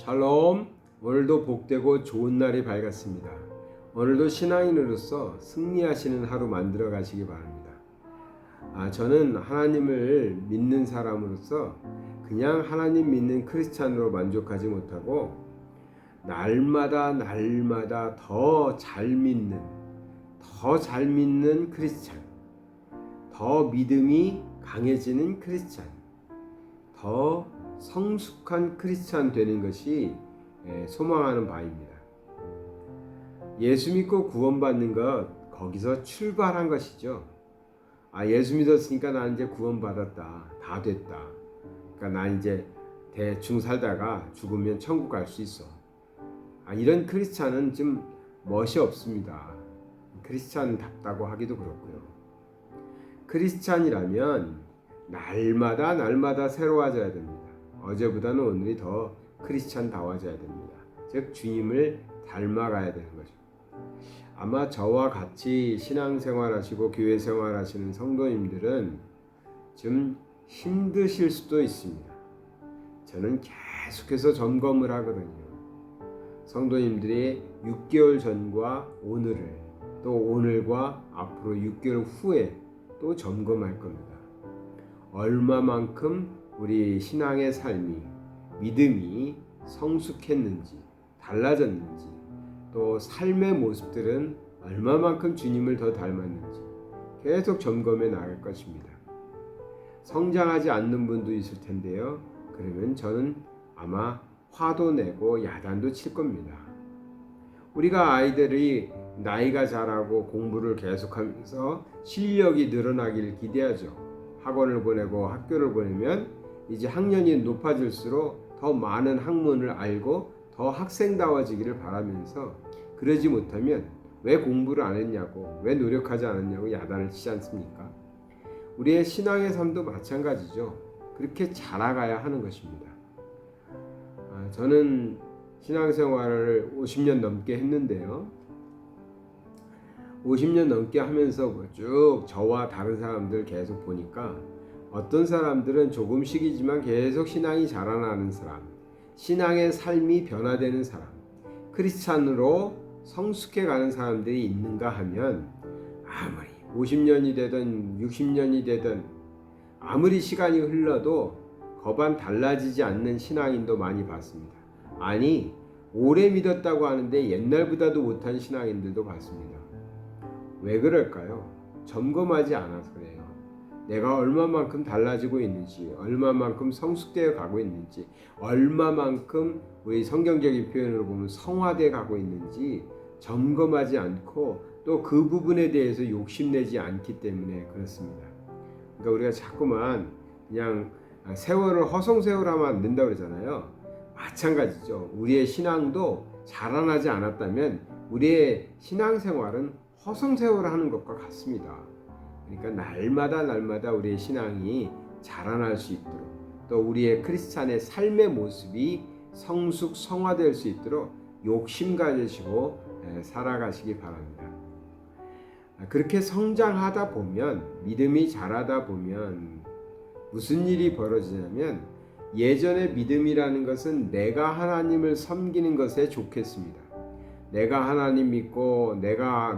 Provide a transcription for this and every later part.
샬롬. 오늘도 복되고 좋은 날이 밝았습니다. 오늘도 신앙인으로서 승리하시는 하루 만들어 가시기 바랍니다. 저는 하나님을 믿는 사람으로서 그냥 하나님 믿는 크리스찬으로 만족하지 못하고 날마다 더 잘 믿는 크리스찬, 더 믿음이 강해지는 크리스찬, 더 성숙한 크리스찬 되는 것이 소망하는 바입니다. 예수 믿고 구원받는 것, 거기서 출발한 것이죠. 예수 믿었으니까 나 이제 구원받았다, 다 됐다. 그러니까 나 이제 대충 살다가 죽으면 천국 갈 수 있어. 이런 크리스찬은 좀 멋이 없습니다. 크리스찬답다고 하기도 그렇고요. 크리스찬이라면 날마다 새로워져야 됩니다. 어제보다는 오늘이 더 크리스찬다워져야 됩니다. 즉 주님을 닮아가야 되는 거죠. 아마 저와 같이 신앙생활하시고 교회생활하시는 성도님들은 좀 힘드실 수도 있습니다. 저는 계속해서 점검을 하거든요. 성도님들이 6개월 전과 오늘을, 또 오늘과 앞으로 6개월 후에 또 점검할 겁니다. 얼마만큼 우리 신앙의 삶이, 믿음이 성숙했는지, 달라졌는지, 또 삶의 모습들은 얼마만큼 주님을 더 닮았는지 계속 점검해 나갈 것입니다. 성장하지 않는 분도 있을 텐데요. 그러면 저는 아마 화도 내고 야단도 칠 겁니다. 우리가 아이들이 나이가 자라고 공부를 계속하면서 실력이 늘어나기를 기대하죠. 학원을 보내고 학교를 보내면 이제 학년이 높아질수록 더 많은 학문을 알고 더 학생다워지기를 바라면서, 그러지 못하면 왜 공부를 안 했냐고, 왜 노력하지 않았냐고 야단을 치지 않습니까? 우리의 신앙의 삶도 마찬가지죠. 그렇게 자라가야 하는 것입니다. 저는 신앙생활을 50년 넘게 했는데요. 50년 넘게 하면서 쭉 저와 다른 사람들 계속 보니까 어떤 사람들은 조금씩이지만 계속 신앙이 자라나는 사람, 신앙의 삶이 변화되는 사람, 크리스찬으로 성숙해가는 사람들이 있는가 하면 아무리 50년이 되든 60년이 되든 아무리 시간이 흘러도 거반 달라지지 않는 신앙인도 많이 봤습니다. 아니, 오래 믿었다고 하는데 옛날보다도 못한 신앙인들도 봤습니다. 왜 그럴까요? 점검하지 않아서 그래요. 내가 얼마만큼 달라지고 있는지, 얼마만큼 성숙되어 가고 있는지, 얼마만큼 우리 성경적인 표현으로 보면 성화되어 가고 있는지 점검하지 않고 또 그 부분에 대해서 욕심내지 않기 때문에 그렇습니다. 그러니까 우리가 자꾸만 그냥 세월을 허송세월하면 안 된다고 그러잖아요. 마찬가지죠. 우리의 신앙도 자라나지 않았다면 우리의 신앙생활은 허송세월을 하는 것과 같습니다. 그러니까 날마다 우리의 신앙이 자라날 수 있도록, 또 우리의 크리스찬의 삶의 모습이 성숙 성화될 수 있도록 욕심 가지시고 살아가시기 바랍니다. 그렇게 성장하다 보면, 믿음이 자라다 보면 무슨 일이 벌어지냐면, 예전의 믿음이라는 것은 내가 하나님을 섬기는 것에 좋겠습니다. 내가 하나님 믿고 내가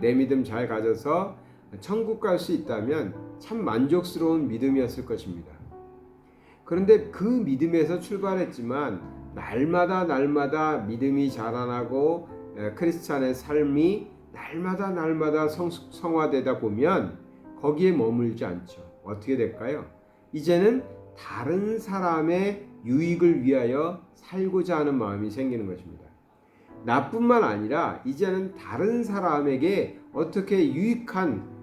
내 믿음 잘 가져서 천국 갈 수 있다면 참 만족스러운 믿음이었을 것입니다. 그런데 그 믿음에서 출발했지만 날마다 믿음이 자라나고 크리스찬의 삶이 날마다 성화되다 보면 거기에 머물지 않죠. 어떻게 될까요? 이제는 다른 사람의 유익을 위하여 살고자 하는 마음이 생기는 것입니다. 나뿐만 아니라 이제는 다른 사람에게 어떻게 유익한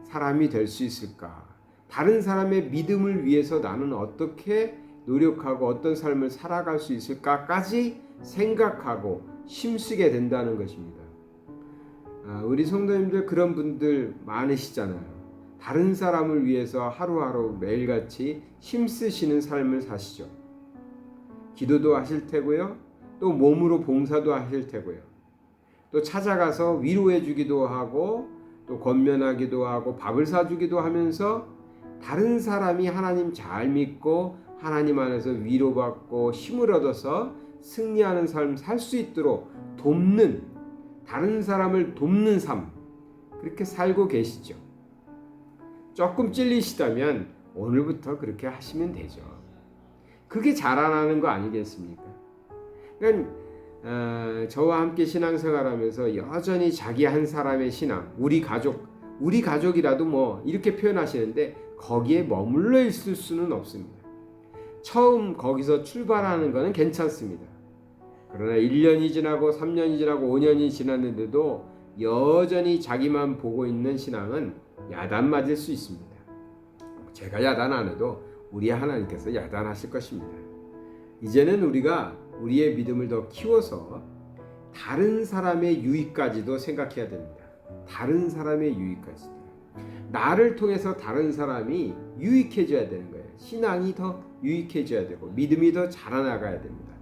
사람이 될 수 있을까? 다른 사람의 믿음을 위해서 나는 어떻게 노력하고 어떤 삶을 살아갈 수 있을까까지 생각하고 힘쓰게 된다는 것입니다. 우리 성도님들 그런 분들 많으시잖아요. 다른 사람을 위해서 하루하루 매일같이 힘쓰시는 삶을 사시죠. 기도도 하실 테고요. 또 몸으로 봉사도 하실 테고요. 또 찾아가서 위로해 주기도 하고 또 권면하기도 하고 밥을 사주기도 하면서 다른 사람이 하나님 잘 믿고 하나님 안에서 위로받고 힘을 얻어서 승리하는 삶 살 수 있도록 돕는, 다른 사람을 돕는 삶, 그렇게 살고 계시죠. 조금 찔리시다면 오늘부터 그렇게 하시면 되죠. 그게 자라나는 거 아니겠습니까? 그러니까 저와 함께 신앙생활하면서 여전히 자기 한 사람의 신앙, 우리 가족이라도 뭐 이렇게 표현하시는데 거기에 머물러 있을 수는 없습니다. 처음 거기서 출발하는 것은 괜찮습니다. 그러나 1년이 지나고 3년이 지나고 5년이 지났는데도 여전히 자기만 보고 있는 신앙은 야단 맞을 수 있습니다. 제가 야단 안 해도 우리 하나님께서 야단하실 것입니다. 이제는 우리가 우리의 믿음을 더 키워서 다른 사람의 유익까지도 생각해야 됩니다. 다른 사람의 유익까지도. 나를 통해서 다른 사람이 유익해져야 되는 거예요. 신앙이 더 유익해져야 되고 믿음이 더 자라나가야 됩니다.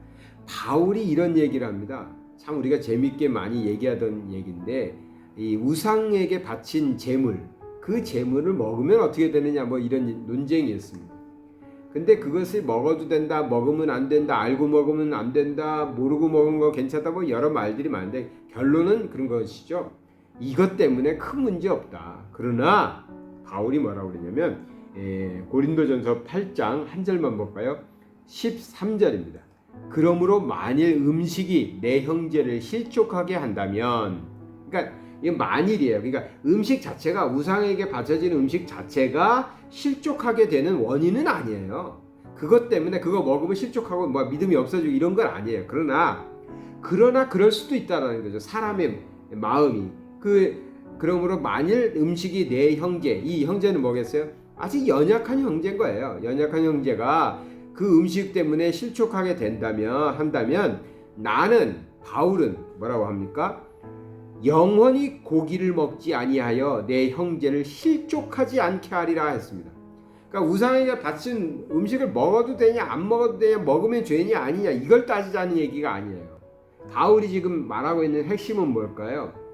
바울이 이런 얘기를 합니다. 참 우리가 재밌게 많이 얘기하던 얘기인데, 이 우상에게 바친 재물, 그 재물을 먹으면 어떻게 되느냐, 뭐 이런 논쟁이었습니다. 근데 그것을 먹어도 된다, 먹으면 안 된다, 알고 먹으면 안 된다, 모르고 먹은 거 괜찮다, 뭐 여러 말들이 많은데 결론은 그런 것이죠. 이것 때문에 큰 문제 없다. 그러나 바울이 뭐라고 그러냐면 고린도전서 8장 한 절만 볼까요? 13절입니다. 그러므로 만일 음식이 내 형제를 실족하게 한다면, 그러니까 이게 만일이에요. 그러니까 음식 자체가, 우상에게 바쳐지는 음식 자체가 실족하게 되는 원인은 아니에요. 그것 때문에 그거 먹으면 실족하고 뭐 믿음이 없어지고 이런 건 아니에요. 그러나 그럴 수도 있다라는 거죠. 사람의 마음이. 그러므로 만일 음식이 내 형제, 이 형제는 뭐겠어요? 아직 연약한 형제인 거예요. 연약한 형제가 그 음식 때문에 실족하게 한다면 나는, 바울은 뭐라고 합니까? 영원히 고기를 먹지 아니하여 내 형제를 실족하지 않게 하리라 했습니다. 그러니까 우상에게 바친 음식을 먹어도 되냐 안 먹어도 되냐, 먹으면 죄냐 아니냐, 이걸 따지자는 얘기가 아니에요. 바울이 지금 말하고 있는 핵심은 뭘까요?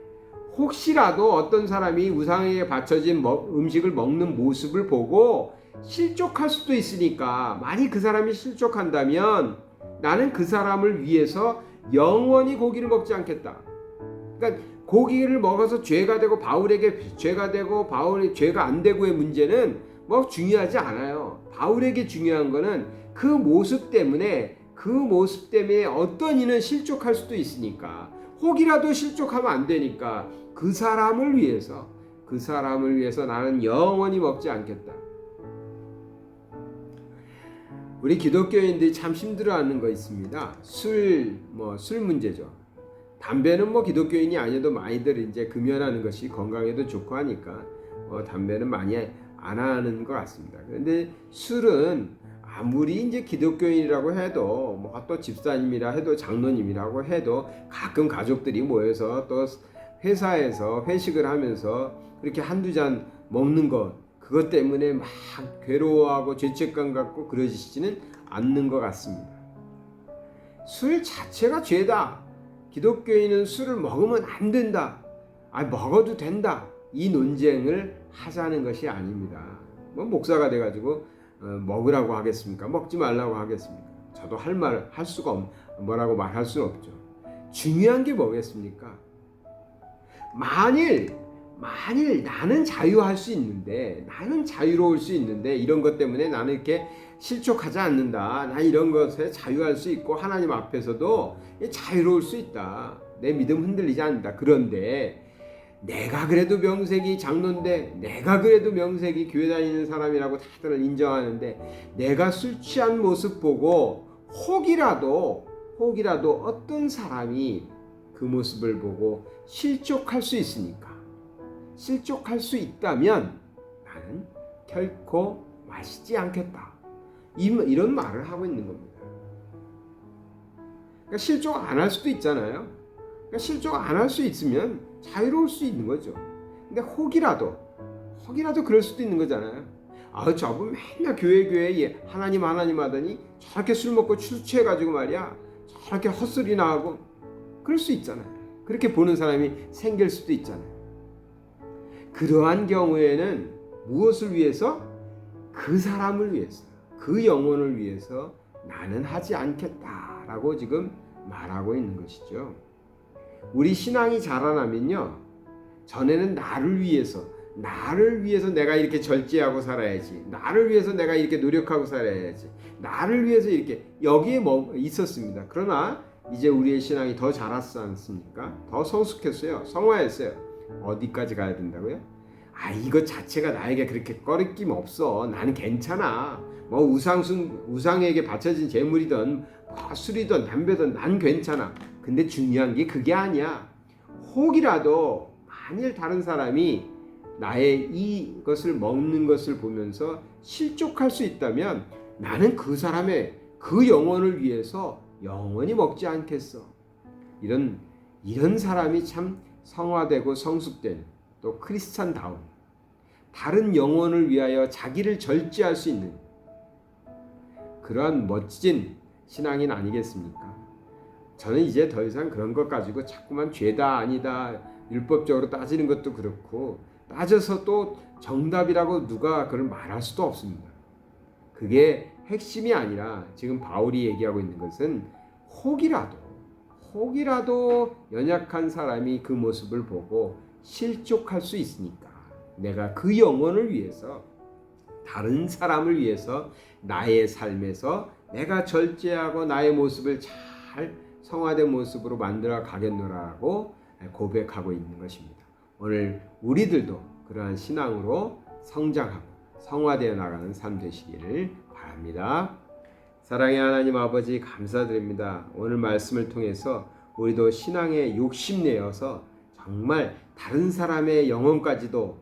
혹시라도 어떤 사람이 우상에게 바쳐진 음식을 먹는 모습을 보고 실족할 수도 있으니까, 만약 그 사람이 실족한다면 나는 그 사람을 위해서 영원히 고기를 먹지 않겠다. 그러니까 고기를 먹어서 죄가 되고 바울에게 죄가 되고 바울이 죄가 안 되고의 문제는 뭐 중요하지 않아요. 바울에게 중요한 거는 그 모습 때문에 어떤 이는 실족할 수도 있으니까, 혹이라도 실족하면 안 되니까 그 사람을 위해서 나는 영원히 먹지 않겠다. 우리 기독교인들이 참 힘들어하는 거 있습니다. 술 문제죠. 담배는 뭐 기독교인이 아니어도 많이들 이제 금연하는 것이 건강에도 좋고 하니까 담배는 많이 안 하는 것 같습니다. 그런데 술은 아무리 이제 기독교인이라고 해도, 뭐 또 집사님이라 해도, 장로님이라고 해도, 가끔 가족들이 모여서 또 회사에서 회식을 하면서 그렇게 한두 잔 먹는 것, 그것 때문에 막 괴로워하고 죄책감 갖고 그러시지는 않는 것 같습니다. 술 자체가 죄다. 기독교인은 술을 먹으면 안 된다. 먹어도 된다. 이 논쟁을 하자는 것이 아닙니다. 뭐 목사가 돼가지고 먹으라고 하겠습니까? 먹지 말라고 하겠습니까? 저도 할 수가 뭐라고 말할 수는 없죠. 중요한 게 뭐겠습니까? 만일 나는 자유로울 수 있는데 이런 것 때문에 나는 이렇게 실족하지 않는다. 나 이런 것에 자유할 수 있고 하나님 앞에서도 자유로울 수 있다. 내 믿음 흔들리지 않는다. 그런데 내가 그래도 명색이 장로인데, 내가 그래도 명색이 교회 다니는 사람이라고 다들 인정하는데, 내가 술 취한 모습 보고 혹이라도 어떤 사람이 그 모습을 보고 실족할 수 있다면 나는 결코 마시지 않겠다. 이런 말을 하고 있는 겁니다. 그러니까 실족 안 할 수도 있잖아요. 그러니까 실족 안 할 수 있으면 자유로울 수 있는 거죠. 근데 혹이라도 그럴 수도 있는 거잖아요. 저분 맨날 교회 하나님 하더니 저렇게 술 먹고 술 취해가지고 말이야, 저렇게 헛소리나 하고, 그럴 수 있잖아요. 그렇게 보는 사람이 생길 수도 있잖아요. 그러한 경우에는 무엇을 위해서? 그 사람을 위해서, 그 영혼을 위해서 나는 하지 않겠다라고 지금 말하고 있는 것이죠. 우리 신앙이 자라나면요, 전에는 나를 위해서 내가 이렇게 절제하고 살아야지, 나를 위해서 내가 이렇게 노력하고 살아야지, 나를 위해서 이렇게 여기에 있었습니다. 그러나 이제 우리의 신앙이 더 자랐지 않습니까? 더 성숙했어요. 성화했어요. 어디까지 가야 된다고요? 이것 자체가 나에게 그렇게 꺼리낌 없어. 나는 괜찮아. 뭐 우상에게 바쳐진 재물이든 술이든 담배든 난 괜찮아. 근데 중요한 게 그게 아니야. 혹이라도 만일 다른 사람이 나의 이것을 먹는 것을 보면서 실족할 수 있다면 나는 그 사람의 그 영혼을 위해서 영원히 먹지 않겠어. 이런 사람이 참 성화되고 성숙된, 또 크리스찬다운, 다른 영혼을 위하여 자기를 절제할 수 있는 그러한 멋진 신앙인 아니겠습니까? 저는 이제 더 이상 그런 것 가지고 자꾸만 죄다 아니다 율법적으로 따지는 것도 그렇고, 따져서 또 정답이라고 누가 그걸 말할 수도 없습니다. 그게 핵심이 아니라 지금 바울이 얘기하고 있는 것은 혹이라도 연약한 사람이 그 모습을 보고 실족할 수 있으니까 내가 그 영혼을 위해서, 다른 사람을 위해서 나의 삶에서 내가 절제하고 나의 모습을 잘 성화된 모습으로 만들어 가겠노라고 고백하고 있는 것입니다. 오늘 우리들도 그러한 신앙으로 성장하고 성화되어 나가는 삶 되시기를 바랍니다. 사랑의 하나님 아버지, 감사드립니다. 오늘 말씀을 통해서 우리도 신앙에 욕심내어서 정말 다른 사람의 영혼까지도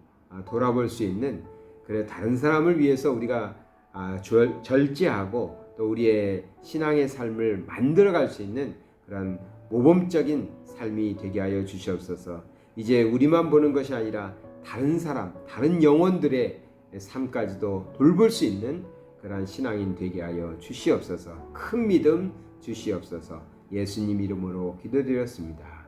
돌아볼 수 있는, 그래 다른 사람을 위해서 우리가 절제하고 또 우리의 신앙의 삶을 만들어갈 수 있는 그런 모범적인 삶이 되게 하여 주시옵소서. 이제 우리만 보는 것이 아니라 다른 사람, 다른 영혼들의 삶까지도 돌볼 수 있는 그런 신앙인 되게 하여 주시옵소서. 큰 믿음 주시옵소서. 예수님 이름으로 기도드렸습니다.